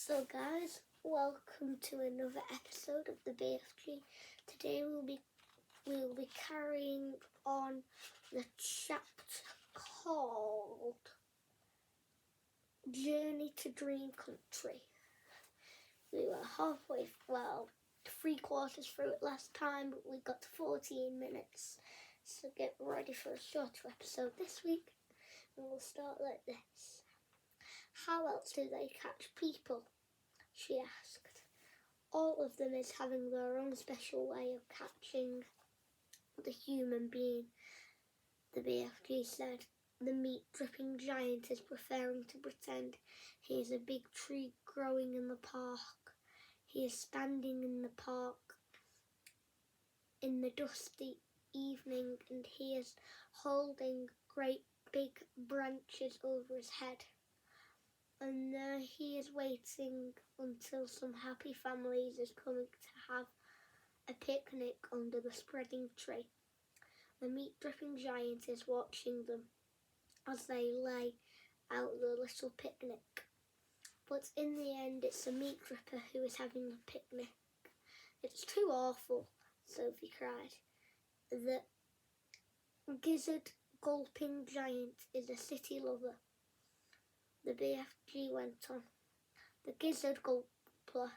So guys, welcome to another episode of the BFG. Today we'll be carrying on the chapter called Journey to Dream Country. We were three quarters through it last time, but we got to 14 minutes. So get ready for a shorter episode this week, and we'll start like this. How else do they catch people? She asked. All of them is having their own special way of catching the human being, the BFG said. The meat-dripping giant is preferring to pretend he is a big tree growing in the park. He is standing in the park in the dusty evening, and he is holding great big branches over his head. And there he is waiting until some happy families is coming to have a picnic under the spreading tree. The meat-dripping giant is watching them as they lay out the little picnic. But in the end, it's the meat dripper who is having the picnic. It's too awful, Sophie cried. The gizzard gulping giant is a city lover. The BFG went on. The gizzard gulper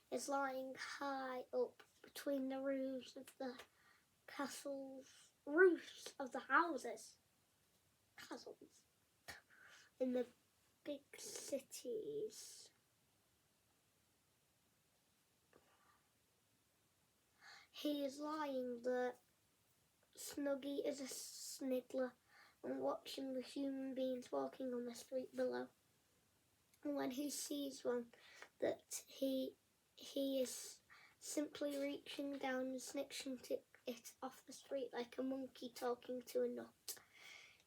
is lying high up between the roofs of the houses in the big cities. He is lying there, snuggy as a sniggler, and watching the human beings walking on the street below. And when he sees one, that he is simply reaching down and snatching it off the street like a monkey talking to a nut.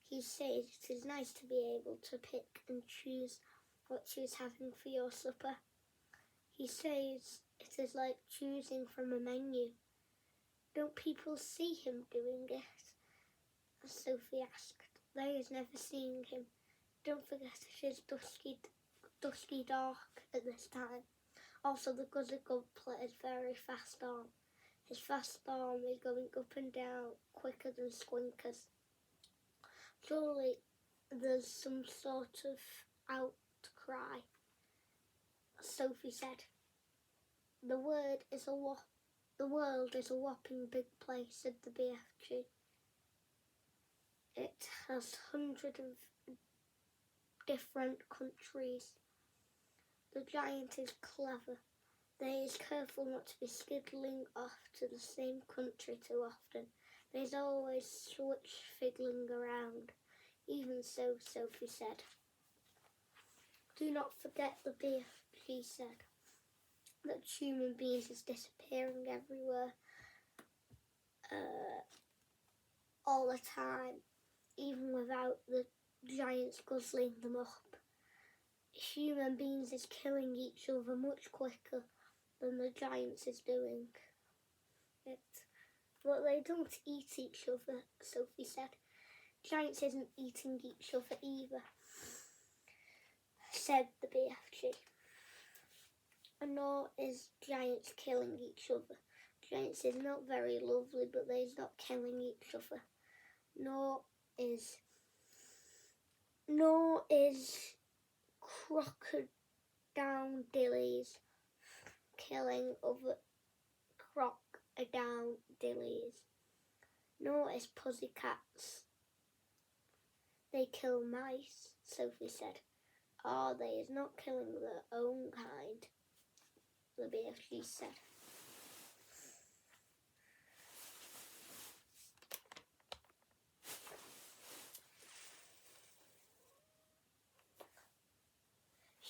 He says it is nice to be able to pick and choose what she is having for your supper. He says it is like choosing from a menu. Don't people see him doing it? Sophie asked. They is never seeing him. Don't forget it is dusky dark at this time. Also, the gizzard gulper is very fast arm. His fast arm is going up and down quicker than Squinkers. Surely there's some sort of outcry, Sophie said. The world is a whopping big place, said the BFG. It has hundreds of different countries. The giant is clever. They is careful not to be skiddling off to the same country too often. There's always switch fiddling around. Even so, Sophie said. Do not forget, the BFG said, that human beings is disappearing everywhere, all the time, even without the giants guzzling them up. Human beings is killing each other much quicker than the giants is doing it. But they don't eat each other, Sophie said. Giants isn't eating each other either, said the BFG. And nor is giants killing each other. Giants is not very lovely, but they's not killing each other. Nor is crocodilies killing other crocodilies. Nor is pussycats. They kill mice, Sophie said. They is not killing their own kind, the BFG said.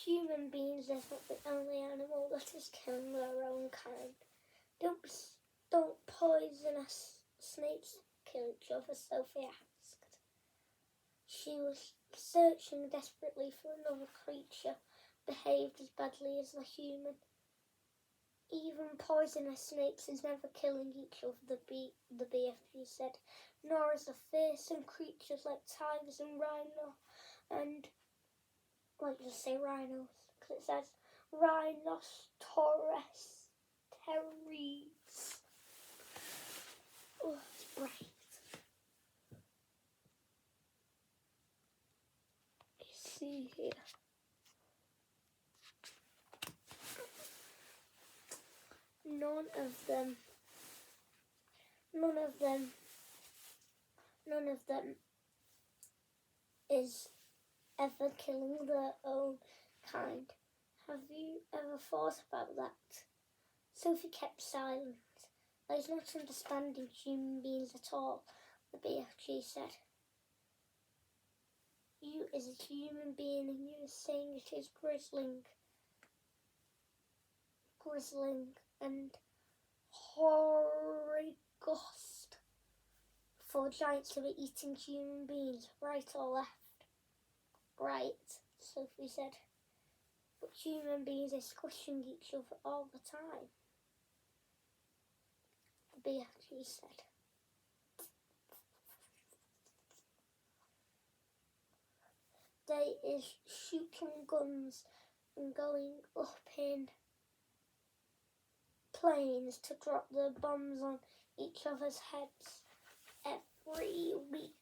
Human beings is not the only animal that is killing their own kind. Don't poisonous snakes kill each other, Sophie asked. She was searching desperately for another creature behaved as badly as the human. Even poisonous snakes is never killing each other, the BFG said, nor is the fearsome creatures like tigers and rhinos, because it says Rhinoceros teres. Oh, it's bright. You see here. None of them is ever killing their own kind. Have you ever thought about that? Sophie kept silent. I was not understanding human beings at all, the BFG said. You is a human being and you are saying it is grisling and horrigost for giants to be eating human beings, right or left? Right, Sophie said. But human beings are squishing each other all the time, the BFG said. They is shooting guns and going up in planes to drop the bombs on each other's heads every week.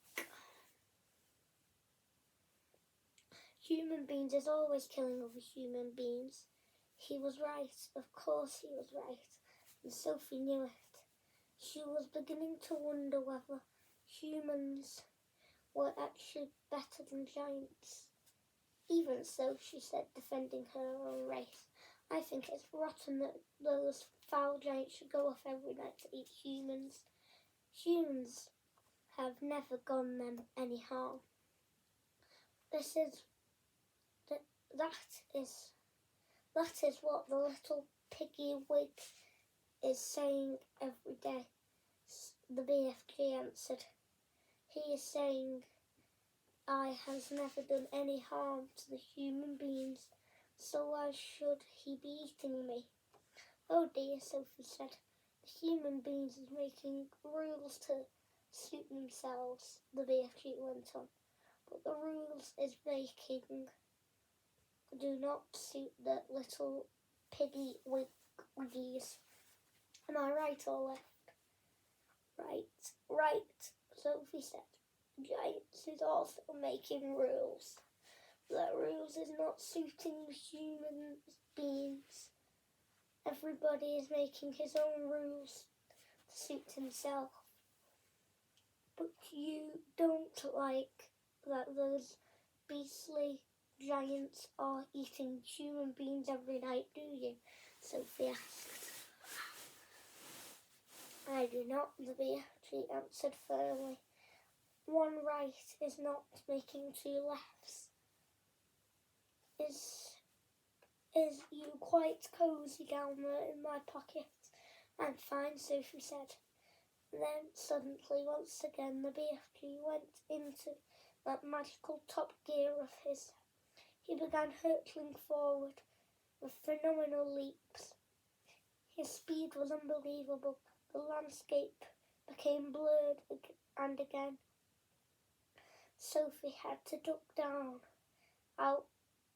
Human beings is always killing other human beings. He was right, of course he was right, and Sophie knew it. She was beginning to wonder whether humans were actually better than giants. Even so, she said, defending her own race, I think it's rotten that those foul giants should go off every night to eat humans. Humans have never done them any harm. That is what the little piggy wig is saying every day, the BFG answered. He is saying I has never done any harm to the human beings, so why should he be eating me? Oh dear, Sophie said. The human beings is making rules to suit themselves, the BFG went on. But the rules is making do not suit the little piggy wiggies. Am I right or left? Right, Sophie said. Giants is also making rules. That rules is not suiting the human beings. Everybody is making his own rules to suit himself. But you don't like that those beastly giants are eating human beings every night, do you? Sophie asked. I do not, the BFG answered firmly. One right is not making two lefts. Is you quite cosy down there in my pocket? I'm fine, Sophie said. Then suddenly, once again, the BFG went into that magical top gear of his. He began hurtling forward with phenomenal leaps. His speed was unbelievable. The landscape became blurred and again. Sophie had to duck down out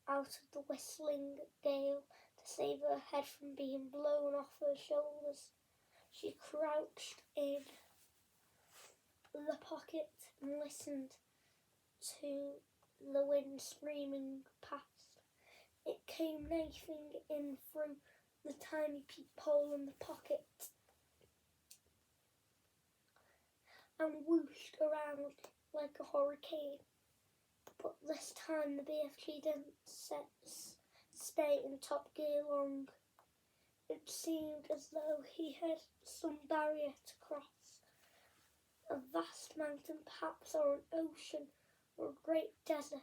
of the whistling gale to save her head from being blown off her shoulders. She crouched in the pocket and listened to the wind screaming past. It came knifing in through the tiny peephole in the pocket and whooshed around like a hurricane. But this time the BFG didn't stay in top gear long. It seemed as though he had some barrier to cross. A vast mountain perhaps, or an ocean, or a great desert.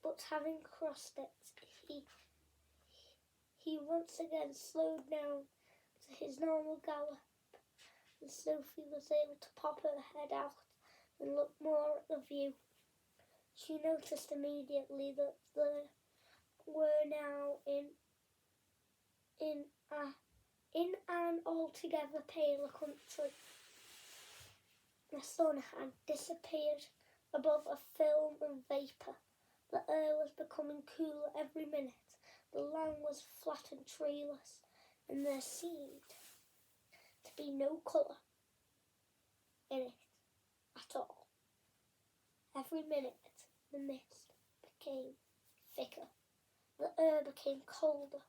But having crossed it, he once again slowed down to his normal gallop, and Sophie was able to pop her head out and look more at the view. She noticed immediately that they were now in an altogether paler country. The sun had disappeared above a film of vapour. The air was becoming cooler every minute. ground was flat and treeless, and there seemed to be no colour in it at all. Every minute the mist became thicker, the air became colder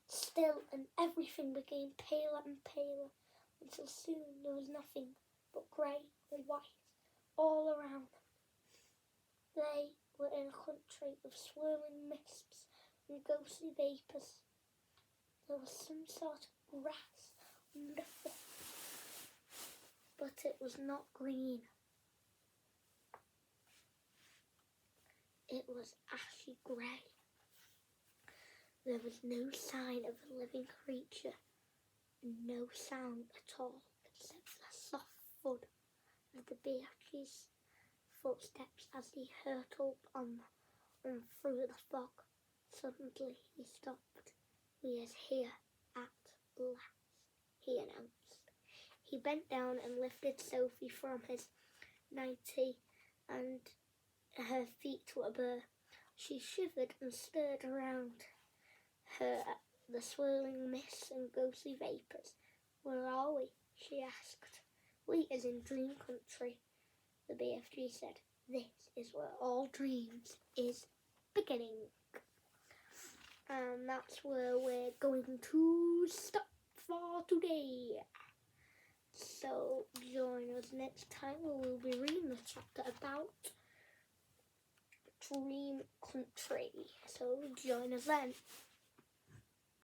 still, and everything became paler and paler, until soon there was nothing but grey and white all around them. They were in a country of swirling mists and ghostly vapours. There was some sort of grass underfoot, but it was not green. It was ashy grey. There was no sign of a living creature, and no sound at all except the soft thud of the BFG's footsteps as he hurtled on through the fog. Suddenly he stopped. "We is here at last," he announced. He bent down and lifted Sophie from his nightie, and her feet were bare. She shivered and stirred around her at the swirling mists and ghostly vapours. "Where are we?" she asked. "We is in Dream Country," the BFG said. "This is where all dreams is beginning." And that's where we're going to stop for today. So join us next time where we'll be reading the chapter about Dream Country. So join us then.